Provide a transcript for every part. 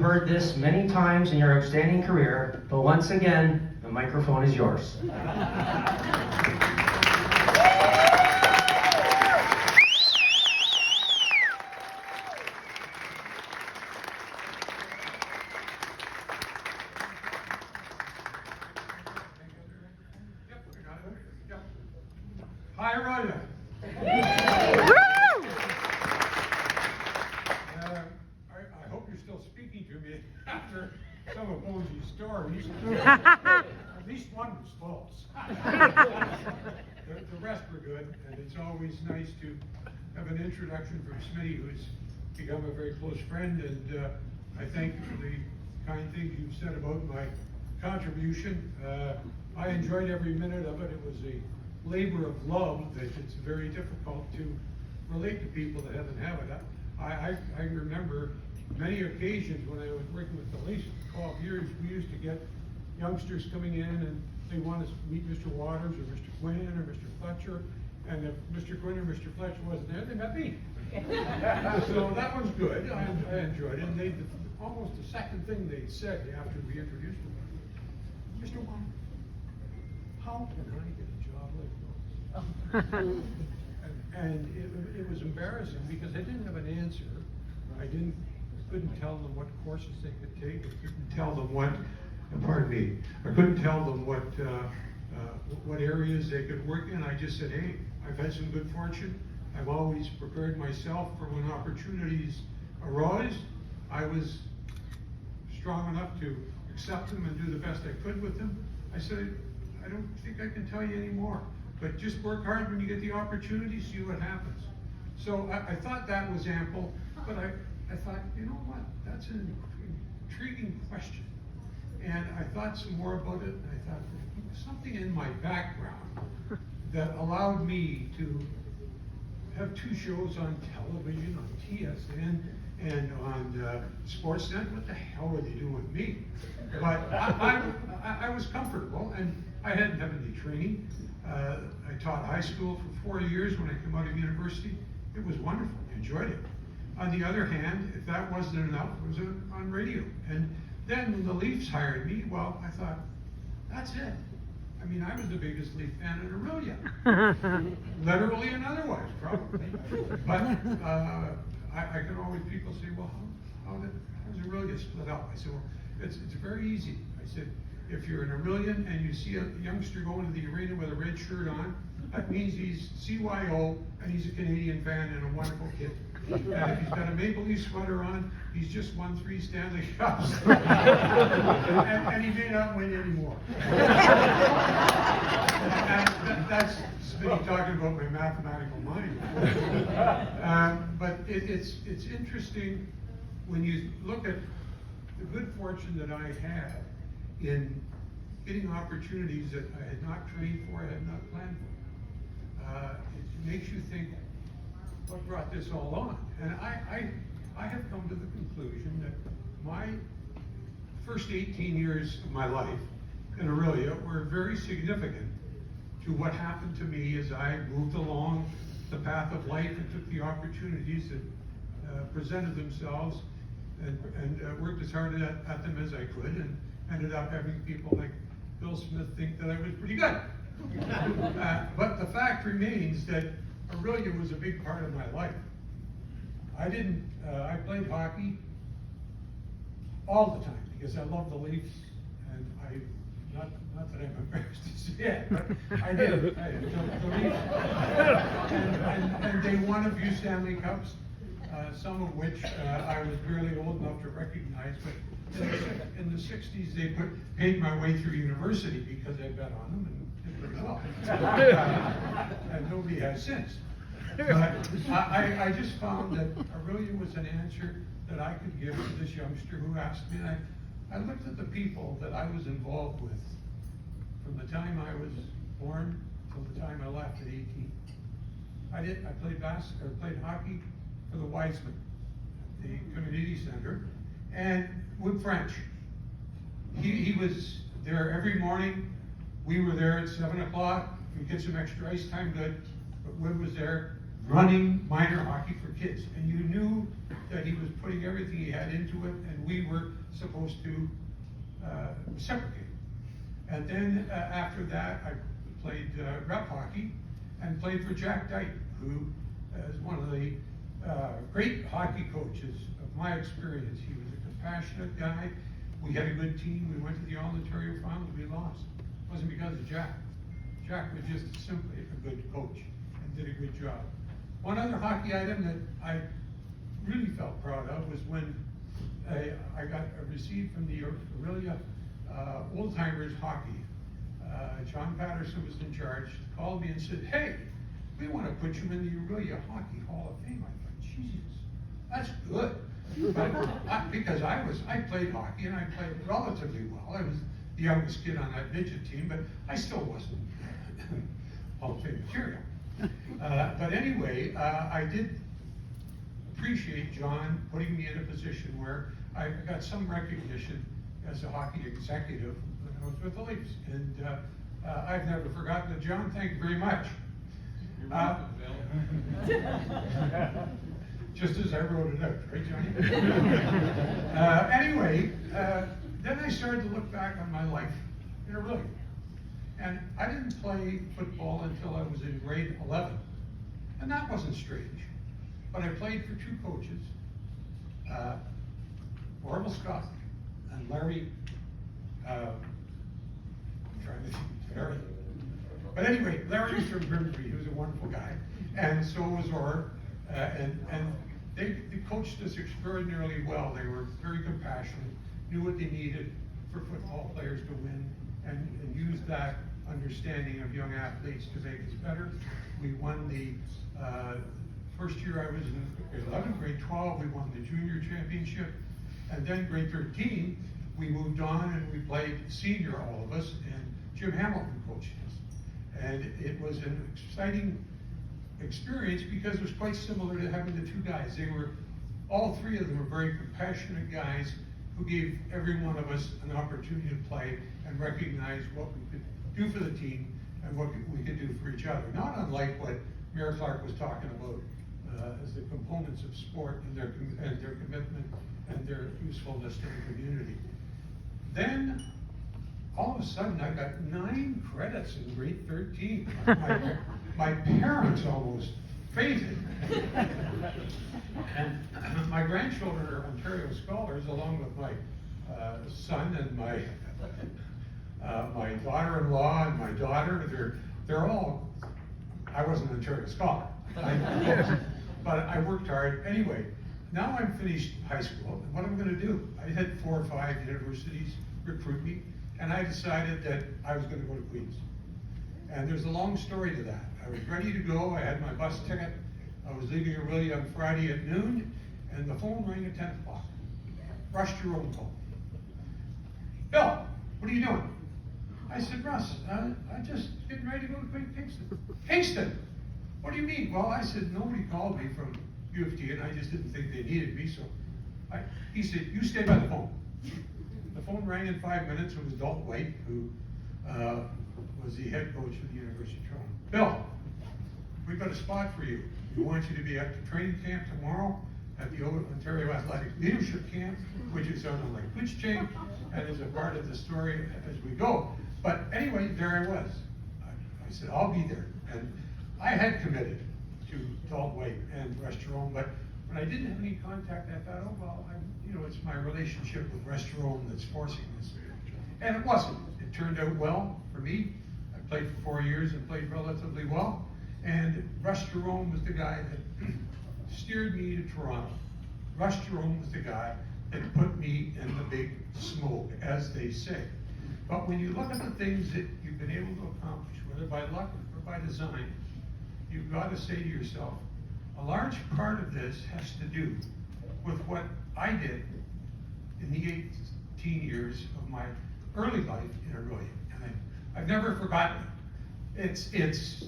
Heard this many times in your outstanding career, but once again, the microphone is yours. Hi, Orillia. I hope you're still speaking to me after some of Bosie's stories. At least one was false. The rest were good, and it's always nice to have an introduction from Smitty, who's become a very close friend, and I thank you for the kind things you've said about my contribution. I enjoyed every minute of it. It was a labor of love that it's very difficult to relate to people that haven't had it. I remember many occasions when I was working with police for 12 years, we used to get youngsters coming in and they wanted to meet Mr. Waters or Mr. Quinn or Mr. Fletcher, and if Mr. Quinn or Mr. Fletcher wasn't there, they met me. So that was good. I enjoyed it. And almost the second thing they said after we introduced them, Mr. Waters, how can I get a job like yours? And it was embarrassing because I didn't have an answer. I couldn't tell them what courses they could take. I couldn't tell them what, pardon me, I couldn't tell them what areas they could work in. I just said, hey, I've had some good fortune. I've always prepared myself for when opportunities arose. I was strong enough to accept them and do the best I could with them. I said, I don't think I can tell you anymore, but just work hard when you get the opportunity, see what happens. So I thought that was ample, but I thought, you know what, that's an intriguing question. And I thought some more about it, and I thought, something in my background that allowed me to have 2 shows on television, on TSN, and on Sportsnet. What the hell were they doing with me? But I was comfortable, and I hadn't had any training. I taught high school for 4 years when I came out of university. It was wonderful, I enjoyed it. On the other hand, if that wasn't enough, it was on radio. And then when the Leafs hired me, well, I thought, that's it. I mean, I was the biggest Leaf fan in Orillia. Literally and otherwise, probably. But I can always, people say, well, how's Orillia split up? I said, well, it's very easy. I said, if you're an Orillian and you see a youngster going to the arena with a red shirt on, that means he's CYO and he's a Canadian fan and a wonderful kid. And if he's got a Maple Leaf sweater on, he's just won 3 Stanley Cups. and he may not win anymore. That's me talking about my mathematical mind. But it's interesting when you look at the good fortune that I had in getting opportunities that I had not trained for, I had not planned for. It makes you think, what brought this all on? And I have come to the conclusion that my first 18 years of my life in Orillia were very significant to what happened to me as I moved along the path of life and took the opportunities that presented themselves and worked as hard at them as I could, and ended up having people like Bill Smith think that I was pretty good. But the fact remains that Orillia was a big part of my life. I played hockey all the time because I love the Leafs, and not that I'm embarrassed to say it, but I did. The Leafs. And they won a few Stanley Cups, some of which I was barely old enough to recognize, but in the 60s they paid my way through university because I bet on them and did pretty well. And nobody has since. But I just found that Orillia was an answer that I could give to this youngster who asked me, and I looked at the people that I was involved with from the time I was born till the time I left at 18. I played hockey for the Wiseman, the community center, and Wood French. He was there every morning. We were there at 7 o'clock. We get some extra ice time, good. But Wood was there running minor hockey for kids. And you knew that he was putting everything he had into it, and we were supposed to reciprocate. And then after that, I played rep hockey and played for Jack Dyke, who is one of the great hockey coaches of my experience. He was a compassionate guy. We had a good team. We went to the All-Ontario Finals. We lost. It wasn't because of Jack. Jack was just simply a good coach and did a good job. One other hockey item that I really felt proud of was when I received from the Orillia Old Timers Hockey. John Patterson was in charge, called me and said, "Hey, we want to put you in the Orillia Hockey Hall of Fame." I thought, Jesus, that's good. But because I played hockey and I played relatively well. I was the youngest kid on that midget team, but I still wasn't Hall of Fame material. But anyway, I did appreciate John putting me in a position where I got some recognition as a hockey executive when I was with the Leafs. And I've never forgotten it. John, thank you very much. Just as I wrote it out, right, Johnny? Anyway, then I started to look back on my life in Orillia. And I didn't play football until I was in grade 11. And that wasn't strange. But I played for two coaches, Orville Scott and Larry, I'm trying to think, Larry. But anyway, Larry was from Grimsby. He was a wonderful guy. And so was Orr. And they coached us extraordinarily well. They were very compassionate, knew what they needed for football players to win, and used that understanding of young athletes to make us better. We won the first year I was in grade 11, grade 12, we won the junior championship. And then grade 13, we moved on and we played senior, all of us, and Jim Hamilton coached us. And it was an exciting experience because it was quite similar to having the two guys. All three of them were very compassionate guys who gave every one of us an opportunity to play and recognize what we could do for the team and what we could do for each other. Not unlike what Mayor Clark was talking about as the components of sport and their commitment and their usefulness to the community. Then, all of a sudden, I got 9 credits in grade 13. My parents almost fainted. And my grandchildren are Ontario scholars, along with my son and my daughter-in-law and my daughter. They're all, I wasn't an Ontario scholar, but I worked hard. Anyway, now I'm finished high school, and what am I going to do? I had 4 or 5 universities recruit me, and I decided that I was going to go to Queen's. And there's a long story to that. I was ready to go. I had my bus ticket. I was leaving Orillia on Friday at noon, and the phone rang at 10 o'clock. Russ Jerome called. "Bill, what are you doing?" I said, "Russ, I'm just getting ready to go to Kingston." "Kingston? What do you mean?" "Well," I said, "nobody called me from U of T, and I just didn't think they needed me, so." He said, "You stay by the phone." The phone rang in 5 minutes. It was Dalton White, who was the head coach of the University of Toronto. "Bill, we've got a spot for you. We want you to be at the training camp tomorrow at the Ontario Athletic Leadership Camp, which is on Lake Couchiching, and is a part of the story as we go." But anyway, there I was. I said, "I'll be there." And I had committed to Dalton White and Russ Jerome, but when I didn't have any contact, I thought, oh, well, it's my relationship with Russ Jerome that's forcing this. And it wasn't. It turned out well for me. I played for 4 years and played relatively well. And Russ Jerome was the guy that steered me to Toronto. Russ Jerome was the guy that put me in the big smoke, as they say. But when you look at the things that you've been able to accomplish, whether by luck or by design, you've got to say to yourself, a large part of this has to do with what I did in the 18 years of my early life in Orillia. And I've never forgotten it. It's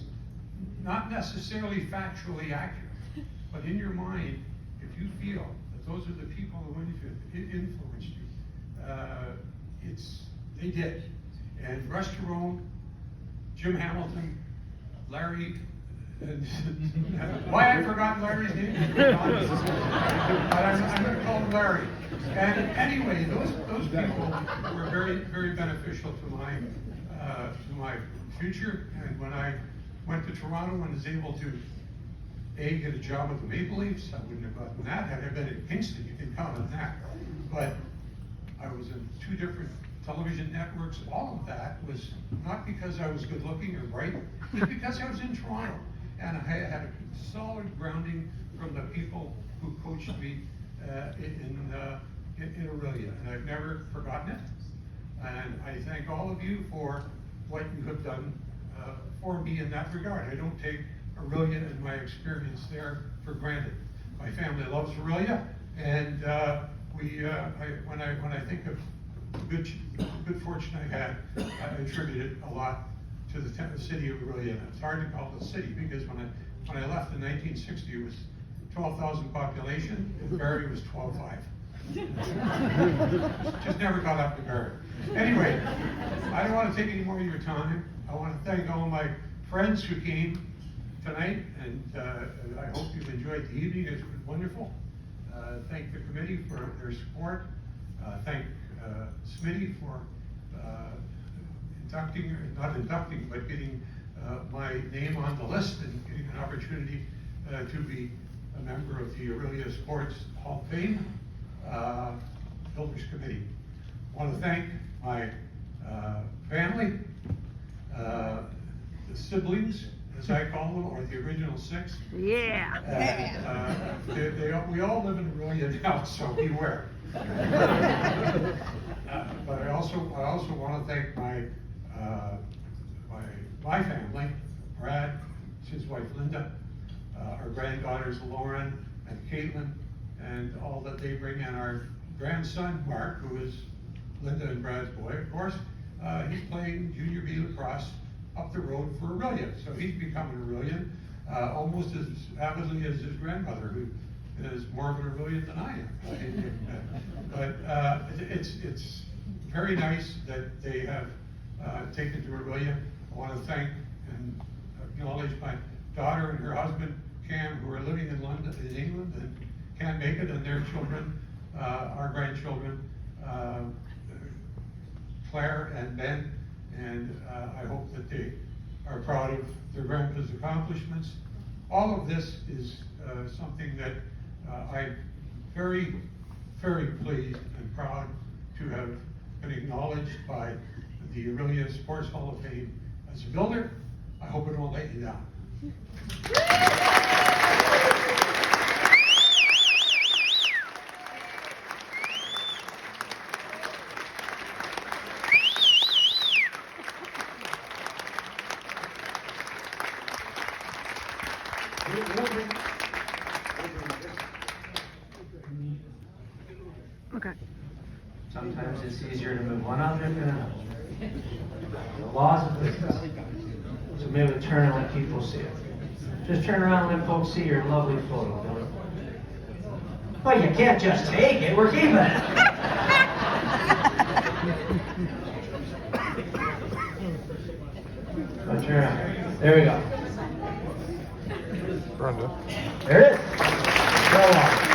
not necessarily factually accurate, but in your mind, if you feel that those are the people who influenced you, they did. And Russ Jerome, Jim Hamilton, Larry And why I've forgotten Larry's name? But I'm going to call him Larry. And anyway, those people were very, very beneficial to my future. And when I went to Toronto and was able to get a job with the Maple Leafs, I wouldn't have gotten that. Had I been at Kingston, you can count on that. But I was in 2 different television networks. All of that was not because I was good looking or bright, but because I was in Toronto. And I had a solid grounding from the people who coached me in Orillia. And I've never forgotten it. And I thank all of you for what you have done for me in that regard. I don't take Orillia and my experience there for granted. My family loves Orillia, and when I think of good fortune I had, I attribute it a lot to the city of Orillia. And it's hard to call it a city because when I left in 1960, it was 12,000 population, and Barrie was 12,500. Just never got up to Barrie. Anyway, I don't want to take any more of your time. I want to thank all my friends who came tonight, and I hope you've enjoyed the evening. It's been wonderful. Thank the committee for their support. Thank Smitty for but getting my name on the list and getting an opportunity to be a member of the Orillia Sports Hall of Fame Builders Committee. I want to thank my family, the siblings, as I call them, or the original 6. Yeah. We all live in Orillia now, so beware. But I also want to thank my family, Brad, his wife Linda, our granddaughters Lauren and Caitlin, and all that they bring in. Our grandson Mark, who is Linda and Brad's boy, of course, he's playing junior B lacrosse up the road for Orillia, so he's become an Orillian almost as avidly as his grandmother, who is more of an Orillian than I am. But it's very nice that they have taken to Orillia. I want to thank and acknowledge my daughter and her husband Cam, who are living in London, in England, and can't make it, and their children, our grandchildren, Claire and Ben, and I hope that they are proud of their grandpa's accomplishments. All of this is something that I'm very, very pleased and proud to have been acknowledged by the Orillia Sports Hall of Fame as a builder. I hope it won't let you down. Okay. Sometimes it's easier to move one object than another. The laws of physics. So maybe turn and let people see it. Just turn around and let folks see your lovely photo, Billy. Well, you can't just take it. We're keeping it. Oh, turn around. There we go. Brenda. There it is. Go on.